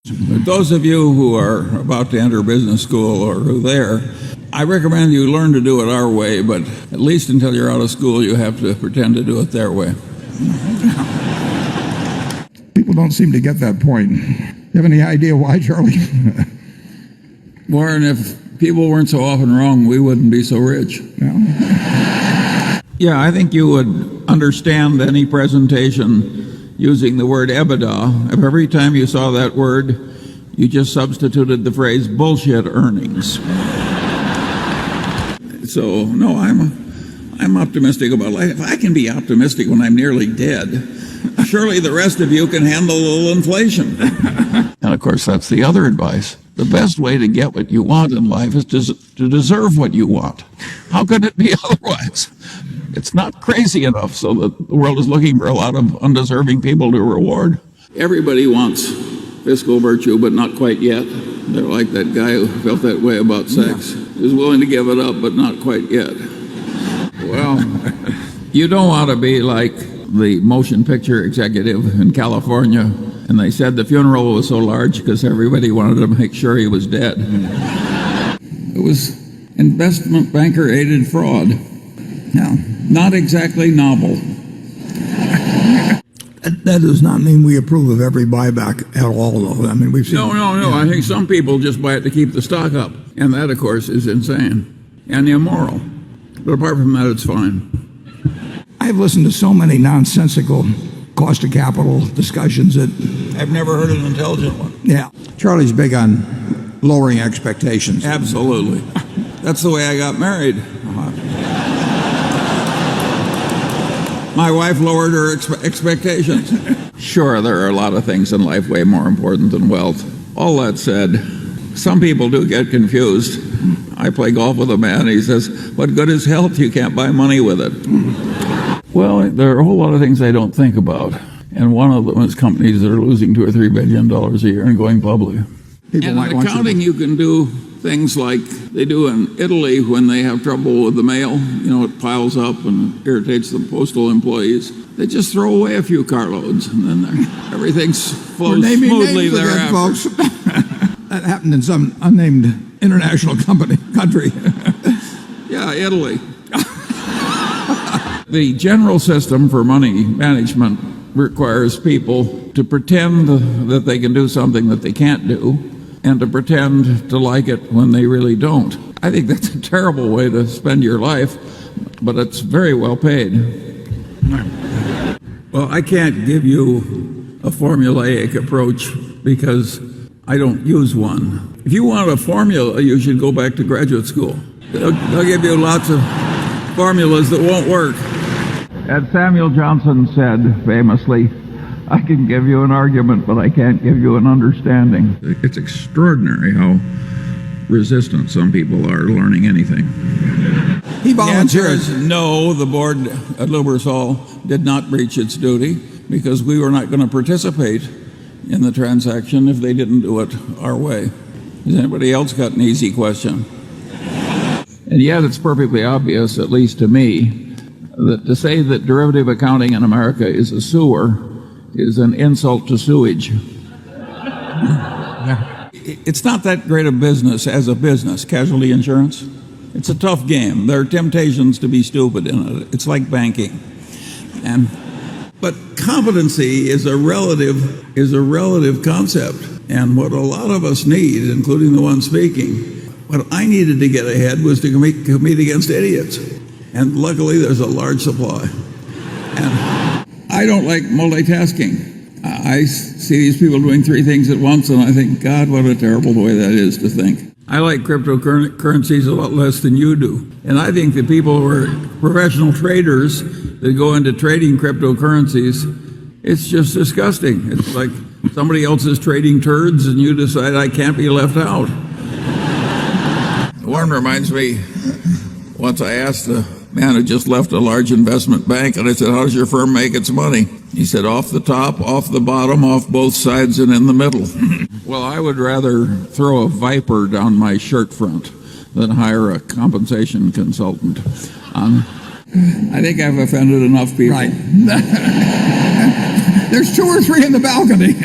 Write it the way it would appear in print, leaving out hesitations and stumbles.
But those of you who are about to enter business school or who there, I recommend you learn to do it our way, but at least until you're out of school, you have to pretend to do it their way. People don't seem to get that point. You have any idea why, Charlie? Warren, if people weren't so often wrong, we wouldn't be so rich. Yeah, I think you would understand any presentation using the word EBITDA if every time you saw that word, you just substituted the phrase bullshit earnings. So, no, I'm optimistic about life. If I can be optimistic when I'm nearly dead, surely the rest of you can handle a little inflation. And of course, that's the other advice. The best way to get what you want in life is to deserve what you want. How could it be otherwise? It's not crazy enough so that the world is looking for a lot of undeserving people to reward. Everybody wants fiscal virtue, but not quite yet. They're like that guy who felt that way about sex. He was willing to give it up, but not quite yet. Well, you don't want to be like the motion picture executive in California, and they said the funeral was so large because everybody wanted to make sure he was dead. It was investment banker aided fraud. Now, not exactly novel. That does not mean we approve of every buyback at all, though. I mean, we've seen... No. I think some people just buy it to keep the stock up, and that, of course, is insane and immoral. But apart from that, it's fine. I've listened to so many nonsensical cost of capital discussions that... I've never heard an intelligent one. Yeah. Charlie's big on lowering expectations. Absolutely. That's the way I got married. My wife lowered her expectations. Sure, there are a lot of things in life way more important than wealth. All that said, some people do get confused. I play golf with a man, he says, what good is health? You can't buy money with it. Well, there are a whole lot of things I don't think about. And one of them is companies that are losing $2 or $3 billion a year and going public. People and in accounting, you can do things like they do in Italy when they have trouble with the mail. You know, it piles up and irritates the postal employees. They just throw away a few carloads, and then everything flows smoothly thereafter. Folks. That happened in some unnamed international country. Yeah, Italy. The general system for money management requires people to pretend that they can do something that they can't do, and to pretend to like it when they really don't. I think that's a terrible way to spend your life, but it's very well paid. Well, I can't give you a formulaic approach because I don't use one. If you want a formula, you should go back to graduate school. They'll give you lots of formulas that won't work. As Samuel Johnson said famously, I can give you an argument, but I can't give you an understanding. It's extraordinary how resistant some people are to learning anything. He volunteered. No, the board at Lubrizol did not breach its duty because we were not going to participate in the transaction if they didn't do it our way. Has anybody else got an easy question? And yet it's perfectly obvious, at least to me, that to say that derivative accounting in America is a sewer is an insult to sewage. It's not that great a business as a business, casualty insurance. It's a tough game. There are temptations to be stupid in it. It's like banking. But competency is a relative concept. And what a lot of us need, including the one speaking, what I needed to get ahead was to compete against idiots. And luckily there's a large supply. And I don't like multitasking. I see these people doing three things at once, and I think, God, what a terrible way that is to think. I like cryptocurrencies a lot less than you do. And I think that people who are professional traders that go into trading cryptocurrencies, it's just disgusting. It's like somebody else is trading turds, and you decide I can't be left out. Warren reminds me, once I asked the man who just left a large investment bank, and I said, how does your firm make its money? He said, off the top, off the bottom, off both sides, and in the middle. Well, I would rather throw a viper down my shirt front than hire a compensation consultant. I think I've offended enough people. Right. There's 2 or 3 in the balcony.